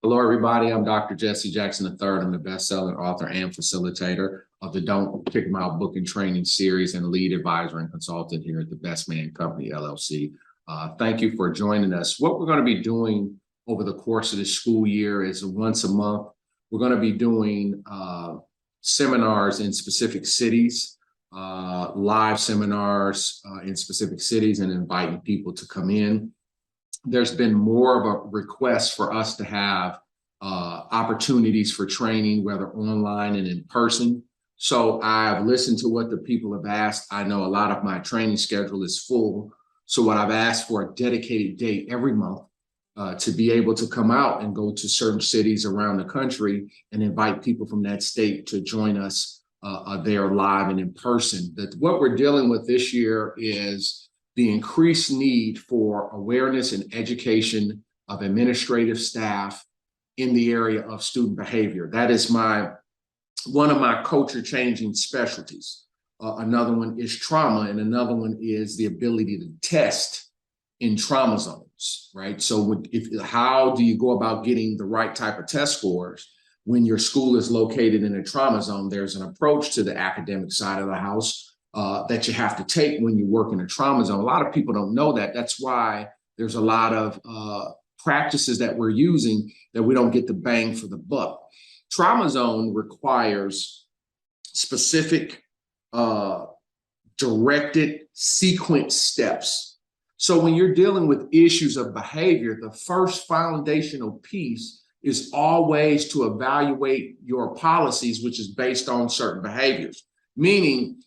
Hello, everybody. I'm Dr. Jesse Jackson III. I'm the best-selling author and facilitator of the Don't Kick 'Em Out book and training series and lead advisor and consultant here at the Best Man Company, LLC. Thank you for joining us. What we're going to be doing over the course of this school year is once a month, we're going to be doing seminars in specific cities, live seminars in specific cities, and inviting people to come in. There's been more of a request for us to have opportunities for training, whether online and in person. So I've listened to what the people have asked. I know a lot of my training schedule is full. So what I've asked for a dedicated date every month to be able to come out and go to certain cities around the country and invite people from that state to join us there live and in person. What we're dealing with this year is the increased need for awareness and education of administrative staff in the area of student behavior. That is one of my culture changing specialties. Another one is trauma, and another one is the ability to test in trauma zones, right? So how do you go about getting the right type of test scores when your school is located in a trauma zone? There's an approach to the academic side of the house that you have to take when you work in a trauma zone. A lot of people don't know that. That's why there's a lot of practices that we're using that we don't get the bang for the buck. Trauma zone requires specific directed sequence steps. So when you're dealing with issues of behavior, the first foundational piece is always to evaluate your policies, which is based on certain behaviors. Meaning,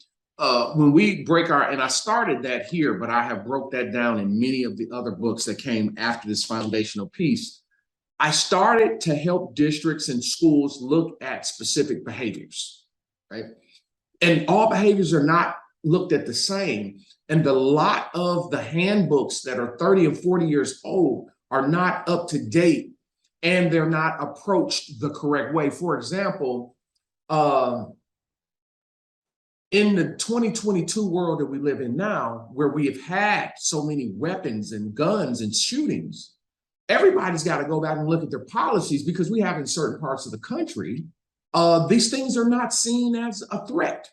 when we break and I started that here, but I have broke that down in many of the other books that came after this foundational piece. I started to help districts and schools look at specific behaviors, right? And all behaviors are not looked at the same. And a lot of the handbooks that are 30 and 40 years old are not up to date, and they're not approached the correct way. For example, in the 2022 world that we live in now, where we have had so many weapons and guns and shootings, everybody's got to go back and look at their policies, because we have in certain parts of the country, these things are not seen as a threat.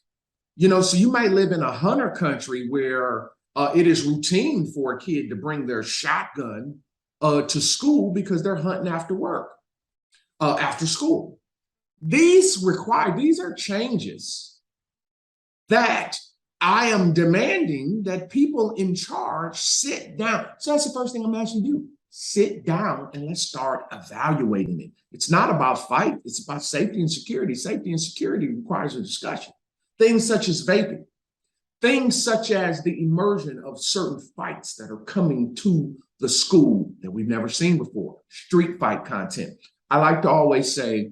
So you might live in a hunter country where it is routine for a kid to bring their shotgun to school because they're hunting after work, after school. These are changes that I am demanding that people in charge sit down. So that's the first thing I'm asking you to do. Sit down and let's start evaluating it. It's not about fight. It's about safety and security. Safety and security requires a discussion. Things such as vaping, things such as the immersion of certain fights that are coming to the school that we've never seen before, street fight content. I like to always say,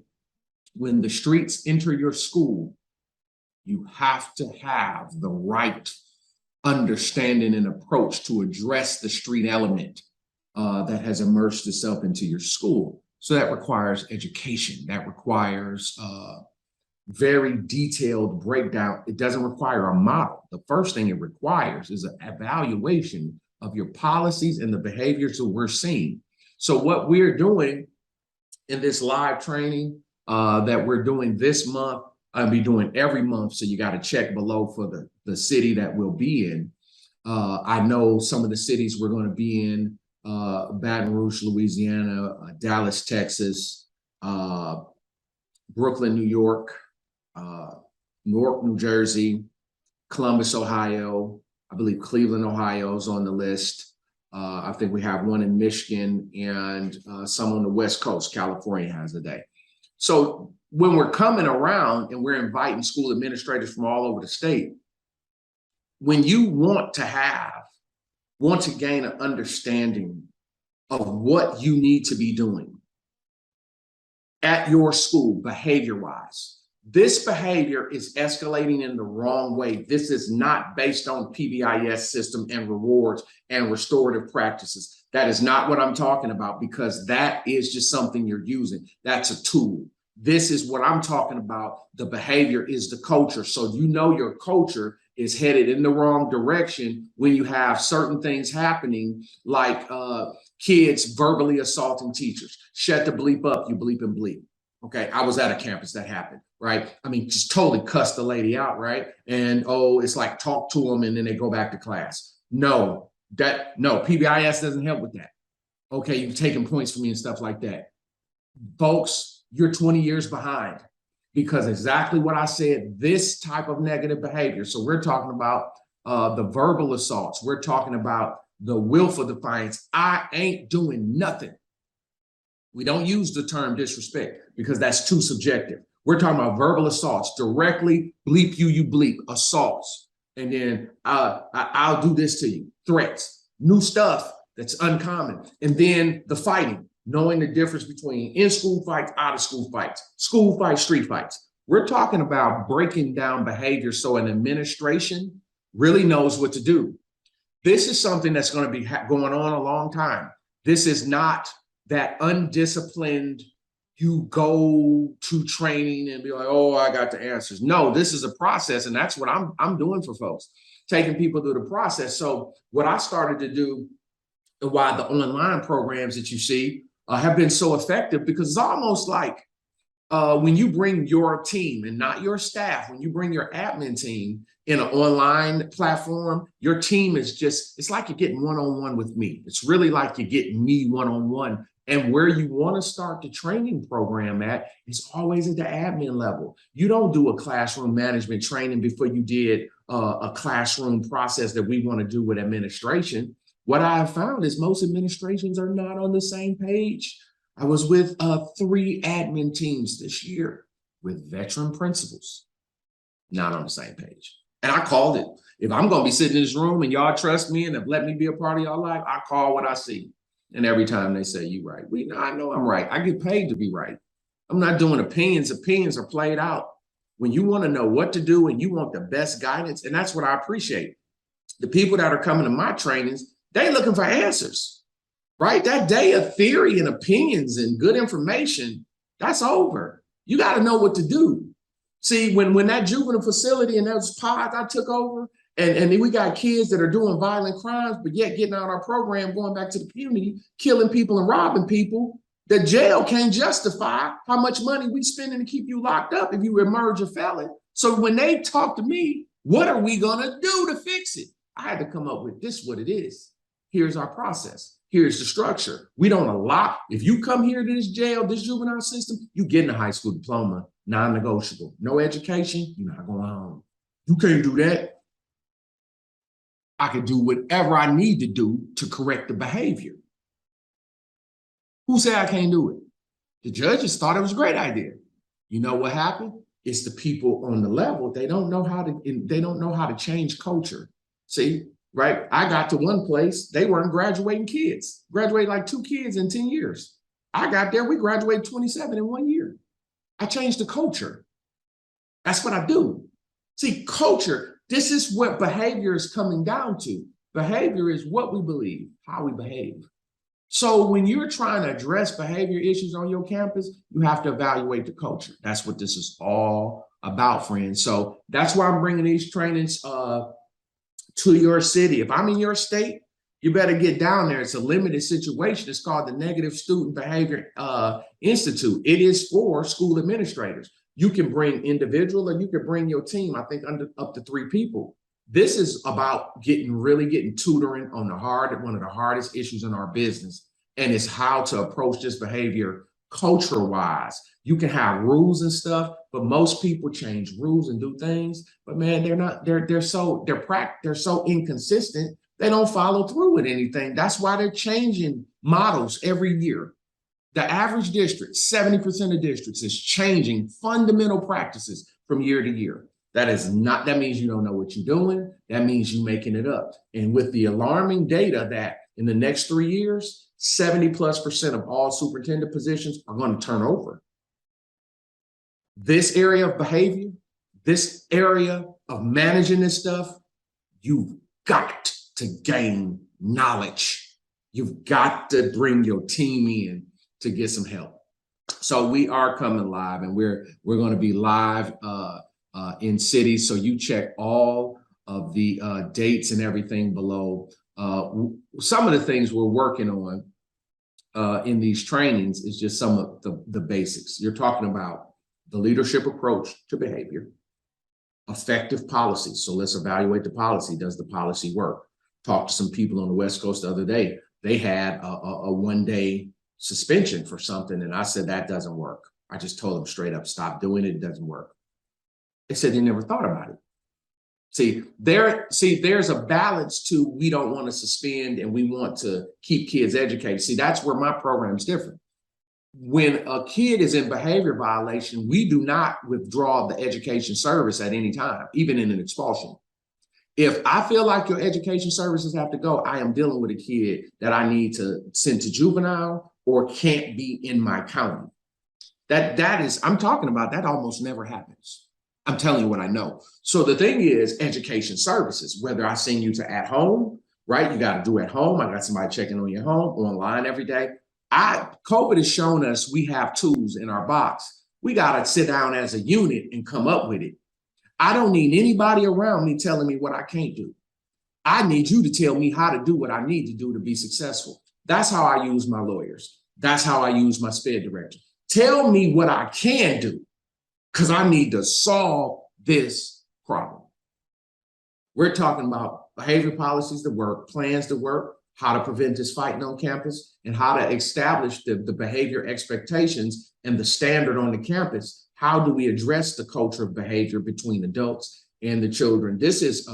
when the streets enter your school, you have to have the right understanding and approach to address the street element that has immersed itself into your school. So that requires education. That requires very detailed breakdown. It doesn't require a model. The first thing it requires is an evaluation of your policies and the behaviors that we're seeing. So what we're doing in this live training that we're doing this month, I'll be doing every month, so you got to check below for the city that we'll be in. I know some of the cities we're going to be in: Baton Rouge, Louisiana, Dallas, Texas, Brooklyn, New York, Newark, New Jersey, Columbus, Ohio. I believe Cleveland, Ohio is on the list. I think we have one in Michigan, and some on the West Coast. California has a day. So when we're coming around and we're inviting school administrators from all over the state, when you want to gain an understanding of what you need to be doing at your school behavior-wise, this behavior is escalating in the wrong way. This is not based on PBIS system and rewards and restorative practices. That is not what I'm talking about, because that is just something you're using. That's a tool. This is what I'm talking about. The behavior is the culture. So you know your culture is headed in the wrong direction when you have certain things happening, like kids verbally assaulting teachers. Shut the bleep up, you bleep and bleep. Okay, I was at a campus that happened, right? I mean, just totally cussed the lady out, right? And oh, it's like talk to them and then they go back to class. No, PBIS doesn't help with that. Okay, you're taking points from me and stuff like that. Folks, you're 20 years behind because exactly what I said, this type of negative behavior. So we're talking about the verbal assaults. We're talking about the willful defiance. I ain't doing nothing. We don't use the term disrespect because that's too subjective. We're talking about verbal assaults, directly bleep you bleep, assaults. And then I'll do this to you, threats, new stuff that's uncommon. And then the fighting, knowing the difference between in-school fights, out-of-school fights, school fights, street fights. We're talking about breaking down behavior so an administration really knows what to do. This is something that's going to be going on a long time. This is not that undisciplined, you go to training and be like, oh, I got the answers. No, this is a process, and that's what I'm doing for folks, taking people through the process. So what I started to do, why the online programs that you see have been so effective, because it's almost like when you bring your team and not your staff, when you bring your admin team in an online platform, your team is just, it's like you're getting one-on-one with me. It's really like you're getting me one-on-one. And where you want to start the training program at is always at the admin level. You don't do a classroom management training before you did a classroom process that we want to do with administration. What I have found is most administrations are not on the same page. I was with 3 admin teams this year with veteran principals, not on the same page. And I called it. If I'm going to be sitting in this room and y'all trust me and have let me be a part of y'all life, I call what I see. And every time they say, you right. I know I'm right. I get paid to be right. I'm not doing opinions. Opinions are played out. When you want to know what to do and you want the best guidance, and that's what I appreciate. The people that are coming to my trainings, they're looking for answers, right? That day of theory and opinions and good information, that's over. You got to know what to do. See, when that juvenile facility and those pods I took over, and then we got kids that are doing violent crimes, but yet getting out of our program, going back to the community, killing people and robbing people, the jail can't justify how much money we spending to keep you locked up if you emerge a felon. So when they talk to me, what are we going to do to fix it? I had to come up with this, what it is. Here's our process. Here's the structure. We don't allow, if you come here to this jail, this juvenile system, you getting a high school diploma, non-negotiable. No education, you're not going home. You can't do that. I can do whatever I need to do to correct the behavior. Who said I can't do it? The judges thought it was a great idea. You know what happened? It's the people on the level, they don't know how to change culture. See, right? I got to one place, they weren't graduating kids. Graduated like 2 kids in 10 years. I got there, we graduated 27 in 1 year. I changed the culture. That's what I do. See, culture, this is what behavior is coming down to. Behavior is what we believe, how we behave. So when you're trying to address behavior issues on your campus, you have to evaluate the culture. That's what this is all about, friends. So that's why I'm bringing these trainings to your city. If I'm in your state, you better get down there. It's a limited situation. It's called the Negative Student Behavior Institute. It is for school administrators. You can bring individual or you can bring your team, I think up to 3 people. This is about really getting tutoring on one of the hardest issues in our business. And it's how to approach this behavior culture-wise. You can have rules and stuff, but most people change rules and do things. But man, they're so inconsistent, they don't follow through with anything. That's why they're changing models every year. The average district, 70% of districts, is changing fundamental practices from year to year. That means you don't know what you're doing. That means you're making it up. And with the alarming data that in the next 3 years, 70+% of all superintendent positions are going to turn over. This area of behavior, this area of managing this stuff, you've got to gain knowledge. You've got to bring your team in to get some help. So we are coming live, and we're going to be live in cities. So you check all the dates and everything below. Some of the things we're working on in these trainings is just some of the basics. You're talking about the leadership approach to behavior, effective policies. So let's evaluate the policy. Does the policy work? Talked to some people on the West Coast the other day. They had a one-day suspension for something, and I said, that doesn't work. I just told them straight up, stop doing it. It doesn't work. They said they never thought about it. There's a balance to, we don't want to suspend and we want to keep kids educated. See, that's where my program is different. When a kid is in behavior violation, we do not withdraw the education service at any time, even in an expulsion. If I feel like your education services have to go, I am dealing with a kid that I need to send to juvenile or can't be in my county. I'm talking about that almost never happens. I'm telling you what I know. So the thing is, education services, whether I send you to at home, right? You got to do at home. I got somebody checking on your home, online every day. COVID has shown us we have tools in our box. We got to sit down as a unit and come up with it. I don't need anybody around me telling me what I can't do. I need you to tell me how to do what I need to do to be successful. That's how I use my lawyers. That's how I use my SPED director. Tell me what I can do, because I need to solve this problem. We're talking about behavior policies that work, plans to work, how to prevent this fighting on campus, and how to establish the behavior expectations and the standard on the campus. How do we address the culture of behavior between adults and the children? This is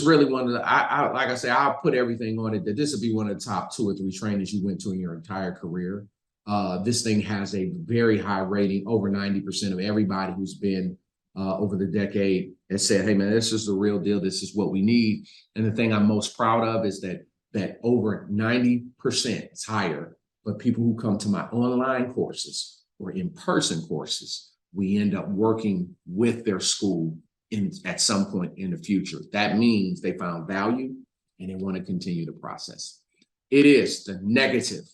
really one of the, like I say, I'll put everything on it that this will be one of the top 2 or 3 trainings you went to in your entire career. This thing has a very high rating. Over 90% of everybody who's been over the decade has said, hey man, this is the real deal. This is what we need. And the thing I'm most proud of is that over 90%, it's higher, but people who come to my online courses or in-person courses, we end up working with their school at some point in the future. That means they found value and they want to continue the process. It is the negative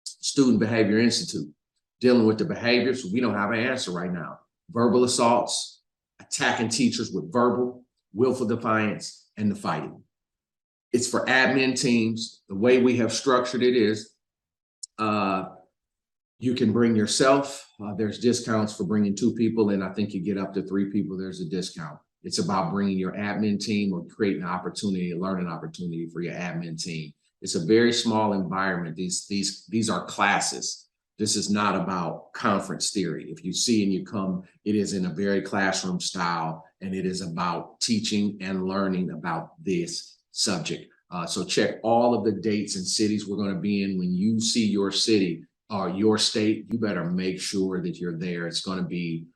Student Behavior Institute, dealing with the behaviors. We don't have an answer right now. Verbal assaults, attacking teachers with verbal, willful defiance, and the fighting. It's for admin teams. The way we have structured it is you can bring yourself. There's discounts for bringing 2 people, and I think you get up to 3 people, there's a discount. It's about bringing your admin team or creating an opportunity, a learning opportunity for your admin team. It's a very small environment. These are classes. This is not about conference theory. If you see and you come, it is in a very classroom style, and it is about teaching and learning about this subject. So check all of the dates and cities we're going to be in. When you see your city or your state, you better make sure that you're there. It's going to be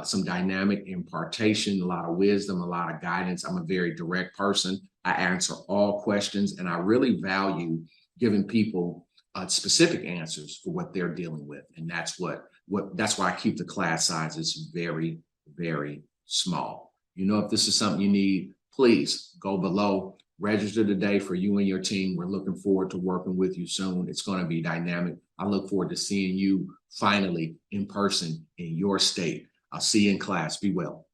some dynamic impartation, a lot of wisdom, a lot of guidance. I'm a very direct person. I answer all questions, and I really value giving people specific answers for what they're dealing with. And that's why I keep the class sizes very, very small. If this is something you need, please go below, register today for you and your team. We're looking forward to working with you soon. It's going to be dynamic. I look forward to seeing you finally in person in your state. I'll see you in class. Be well.